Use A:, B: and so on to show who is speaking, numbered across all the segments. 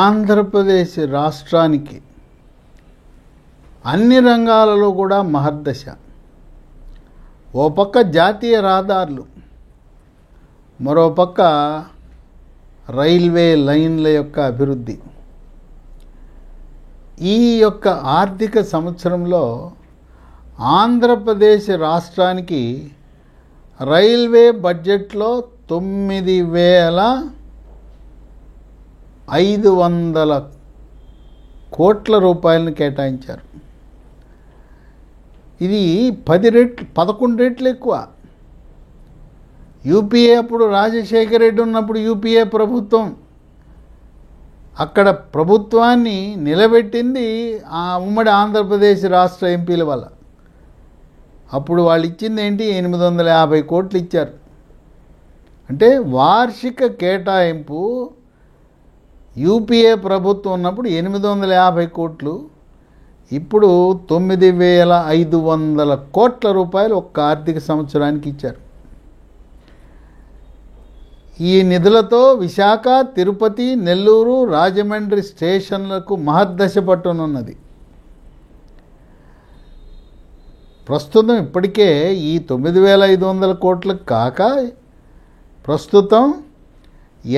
A: ఆంధ్రప్రదేశ్ రాష్ట్రానికి అన్ని రంగాలలో కూడా మహర్దశ. ఓ పక్క జాతీయ రహదారులు, మరో పక్క రైల్వే లైన్ల యొక్క అభివృద్ధి. ఈ యొక్క ఆర్థిక సంవత్సరంలో ఆంధ్రప్రదేశ్ రాష్ట్రానికి రైల్వే బడ్జెట్లో 9,500 కోట్ల రూపాయలను కేటాయించారు. ఇది 11 రెట్లు ఎక్కువ. యూపీఏ అప్పుడు రాజశేఖర రెడ్డి ఉన్నప్పుడు యూపీఏ ప్రభుత్వం అక్కడ ప్రభుత్వాన్ని నిలబెట్టింది ఆ ఉమ్మడి ఆంధ్రప్రదేశ్ రాష్ట్ర ఎంపీల వల్ల. అప్పుడు వాళ్ళు ఇచ్చింది ఏంటి, 850 కోట్లు ఇచ్చారు. అంటే వార్షిక కేటాయింపు యూపీఏ ప్రభుత్వం ఉన్నప్పుడు 850 కోట్లు, ఇప్పుడు 9,500 కోట్ల రూపాయలు ఒక్క ఆర్థిక సంవత్సరానికి ఇచ్చారు. ఈ నిధులతో విశాఖ, తిరుపతి, నెల్లూరు, రాజమండ్రి స్టేషన్లకు మహర్దశ పట్టనున్నది. ప్రస్తుతం ఇప్పటికే ఈ 9,500 కోట్లకు కాక ప్రస్తుతం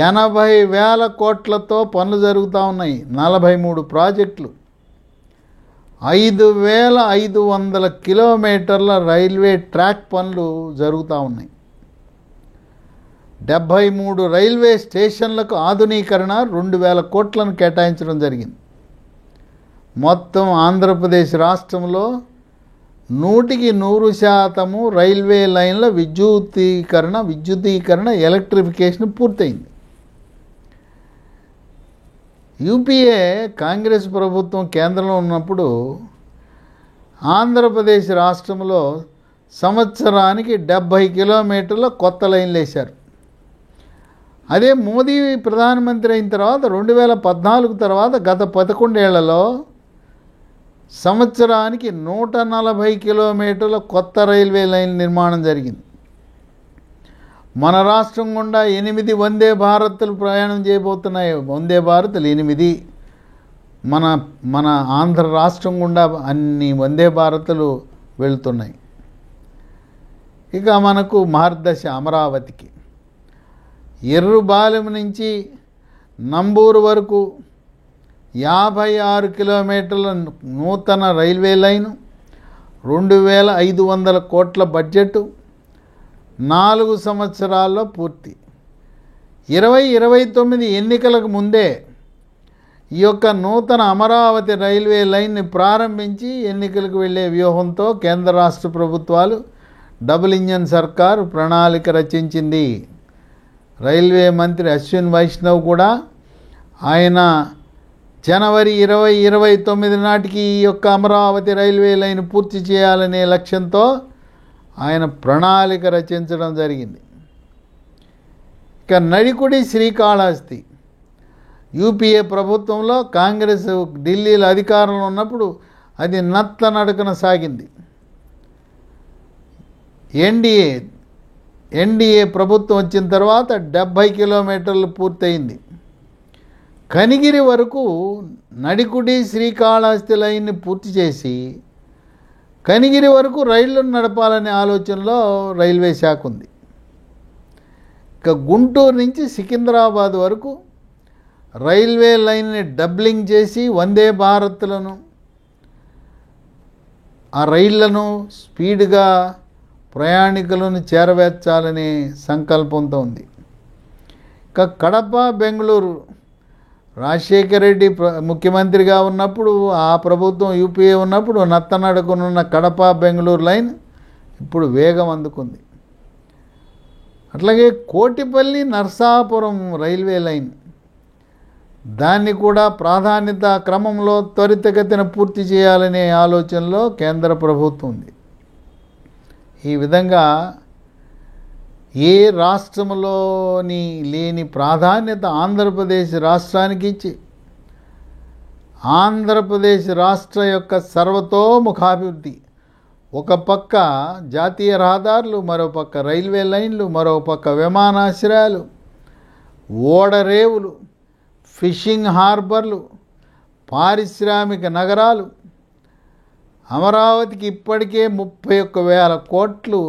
A: 80,000 కోట్లతో పనులు జరుగుతూ ఉన్నాయి. 43 ప్రాజెక్టులు, 5,500 కిలోమీటర్ల రైల్వే ట్రాక్ పనులు జరుగుతూ ఉన్నాయి. 73 రైల్వే స్టేషన్లకు ఆధునీకరణ 2,000 కోట్లను కేటాయించడం జరిగింది. మొత్తం ఆంధ్రప్రదేశ్ రాష్ట్రంలో 100% రైల్వే లైన్ల విద్యుదీకరణ ఎలక్ట్రిఫికేషన్ పూర్తయింది. యూపీఏ కాంగ్రెస్ ప్రభుత్వం కేంద్రంలో ఉన్నప్పుడు ఆంధ్రప్రదేశ్ రాష్ట్రంలో సంవత్సరానికి 70 కిలోమీటర్ల కొత్త లైన్లు వేశారు. అదే మోదీ ప్రధానమంత్రి అయిన తర్వాత 2014 తర్వాత గత 11 ఏళ్లలో సంవత్సరానికి 140 కిలోమీటర్ల కొత్త రైల్వే లైన్ నిర్మాణం జరిగింది. మన రాష్ట్రం గుండా 8 వందే భారత్లు ప్రయాణం చేయబోతున్నాయి. వందే భారత్లు 8 మన ఆంధ్ర రాష్ట్రం గుండా అన్ని వందే భారత్లు వెళుతున్నాయి. ఇక మనకు మహర్దశ అమరావతికి ఎర్రుబాలెం నుంచి నంబూరు వరకు 56 కిలోమీటర్ల నూతన రైల్వే లైను, 2,500 కోట్ల బడ్జెట్, 4 సంవత్సరాల్లో పూర్తి. 2029 ఎన్నికలకు ముందే ఈ యొక్క నూతన అమరావతి రైల్వే లైన్ని ప్రారంభించి ఎన్నికలకు వెళ్ళే వ్యూహంతో కేంద్ర రాష్ట్ర ప్రభుత్వాలు డబుల్ ఇంజన్ సర్కారు ప్రణాళిక రచించింది. రైల్వే మంత్రి అశ్విన్ వైష్ణవ్ కూడా ఆయన జనవరి 2029 నాటికి ఈ యొక్క అమరావతి రైల్వే లైన్ పూర్తి చేయాలనే లక్ష్యంతో ఆయన ప్రణాళిక రచించడం జరిగింది. ఇక నడికుడి శ్రీకాళహస్తి యూపీఏ ప్రభుత్వంలో కాంగ్రెస్ ఢిల్లీలో అధికారంలో ఉన్నప్పుడు అది నత్త నడకన సాగింది. ఎన్డీఏ ప్రభుత్వం వచ్చిన తర్వాత 70 కిలోమీటర్లు పూర్తయింది. కనిగిరి వరకు నడికుడి శ్రీకాళహస్తి లైన్ని పూర్తి చేసి కనిగిరి వరకు రైళ్లను నడపాలనే ఆలోచనలో రైల్వే శాఖ ఉంది. ఇక గుంటూరు నుంచి సికింద్రాబాద్ వరకు రైల్వే లైన్ని డబ్లింగ్ చేసి వందే భారత్లను ఆ రైళ్లను స్పీడ్గా ప్రయాణికులను చేరవేర్చాలనే సంకల్పంతో ఉంది. ఇక కడప, బెంగళూరు రాజశేఖర రెడ్డి ముఖ్యమంత్రిగా ఉన్నప్పుడు ఆ ప్రభుత్వం యూపీఏ ఉన్నప్పుడు నత్తనడకనున్న కడప బెంగళూరు లైన్ ఇప్పుడు వేగం అందుకుంది. అట్లాగే కోటిపల్లి నర్సాపురం రైల్వే లైన్, దాన్ని కూడా ప్రాధాన్యత క్రమంలో త్వరితగతిన పూర్తి చేయాలనే ఆలోచనలో కేంద్ర ప్రభుత్వం ఉంది. ఈ విధంగా ఏ రాష్ట్రంలోని లేని ప్రాధాన్యత ఆంధ్రప్రదేశ్ రాష్ట్రానికి ఇచ్చి ఆంధ్రప్రదేశ్ రాష్ట్ర యొక్క సర్వతోముఖాభివృద్ధి, ఒక పక్క జాతీయ రహదారులు, మరో పక్క రైల్వే లైన్లు, మరో పక్క విమానాశ్రయాలు, ఓడరేవులు, ఫిషింగ్ హార్బర్లు, పారిశ్రామిక నగరాలు. అమరావతికి ఇప్పటికే 31,000 కోట్లు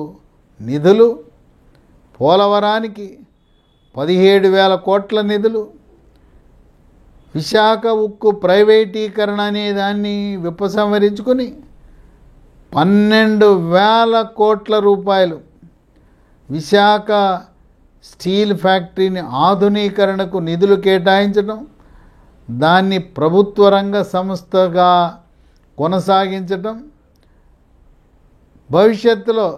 A: నిధులు, పోలవరానికి 17,000 కోట్ల నిధులు, విశాఖ ఉక్కు ప్రైవేటీకరణ అనే దాన్ని ఉపసంహరించుకుని 12,000 కోట్ల రూపాయలు విశాఖ స్టీల్ ఫ్యాక్టరీని ఆధునీకరణకు నిధులు కేటాయించడం, దాన్ని ప్రభుత్వ రంగ సంస్థగా కొనసాగించటం, భవిష్యత్తులో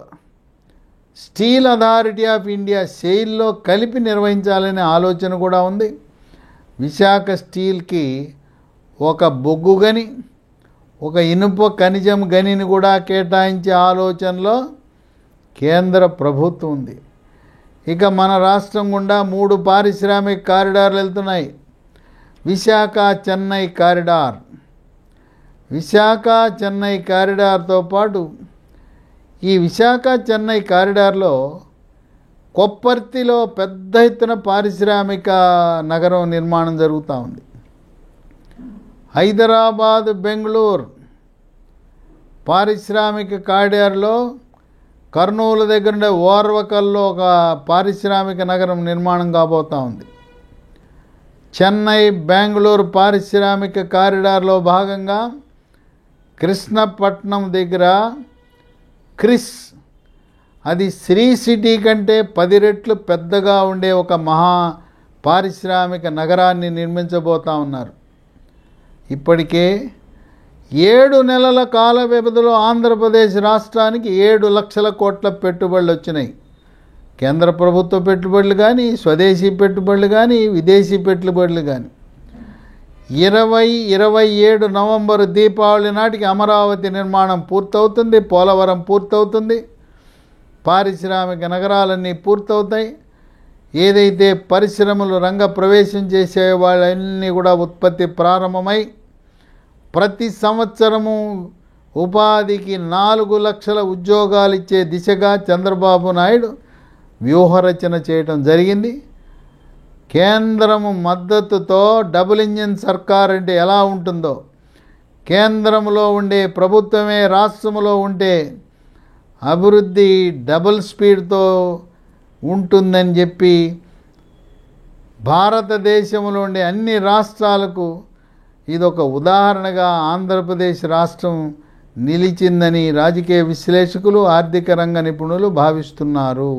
A: స్టీల్ అథారిటీ ఆఫ్ ఇండియా సెయిల్లో కలిపి నిర్వహించాలనే ఆలోచన కూడా ఉంది. విశాఖ స్టీల్కి ఒక బొగ్గు గని, ఒక ఇనుప ఖనిజం గనిని కూడా కేటాయించే ఆలోచనలో కేంద్ర ప్రభుత్వం ఉంది. ఇక మన రాష్ట్రం గుండా 3 పారిశ్రామిక కారిడార్లు వెళ్తున్నాయి. విశాఖ చెన్నై కారిడార్. విశాఖ చెన్నై కారిడార్తో పాటు ఈ విశాఖ చెన్నై కారిడార్లో కొప్పర్తిలో పెద్ద ఎత్తున పారిశ్రామిక నగరం నిర్మాణం జరుగుతూ ఉంది. హైదరాబాద్ బెంగళూరు పారిశ్రామిక కారిడార్లో కర్నూలు దగ్గర ఉండే ఓర్వకల్లో ఒక పారిశ్రామిక నగరం నిర్మాణం కాబోతూ ఉంది. చెన్నై బెంగళూరు పారిశ్రామిక కారిడార్లో భాగంగా కృష్ణపట్నం దగ్గర క్రిస్, అది శ్రీ సిటీ కంటే 10 రెట్లు పెద్దగా ఉండే ఒక మహా పారిశ్రామిక నగరాన్ని నిర్మించబోతూ ఉన్నారు. ఇప్పటికే 7 నెలల కాల వ్యవధిలో ఆంధ్రప్రదేశ్ రాష్ట్రానికి 7 లక్షల కోట్ల పెట్టుబడులు వచ్చినాయి. కేంద్ర ప్రభుత్వ పెట్టుబడులు కానీ, స్వదేశీ పెట్టుబడులు కానీ, విదేశీ పెట్టుబడులు కానీ. 2027 నవంబరు దీపావళి నాటికి అమరావతి నిర్మాణం పూర్తవుతుంది, పోలవరం పూర్తవుతుంది, పారిశ్రామిక నగరాలన్నీ పూర్తవుతాయి. ఏదైతే పరిశ్రమలు రంగ ప్రవేశం చేసే వాళ్ళన్నీ కూడా ఉత్పత్తి ప్రారంభమై ప్రతి సంవత్సరము ఉపాధికి 4 లక్షల ఉద్యోగాలు ఇచ్చే దిశగా చంద్రబాబు నాయుడు వ్యూహరచన చేయటం జరిగింది. కేంద్రము మద్దతుతో డబుల్ ఇంజిన్ సర్కార్ అంటే ఎలా ఉంటుందో, కేంద్రంలో ఉండే ప్రభుత్వమే రాష్ట్రంలో ఉంటే అభివృద్ధి డబుల్ స్పీడ్తో ఉంటుందని చెప్పి భారతదేశంలో ఉండే అన్ని రాష్ట్రాలకు ఇదొక ఉదాహరణగా ఆంధ్రప్రదేశ్ రాష్ట్రం నిలిచిందని రాజకీయ విశ్లేషకులు, ఆర్థిక రంగ నిపుణులు భావిస్తున్నారు.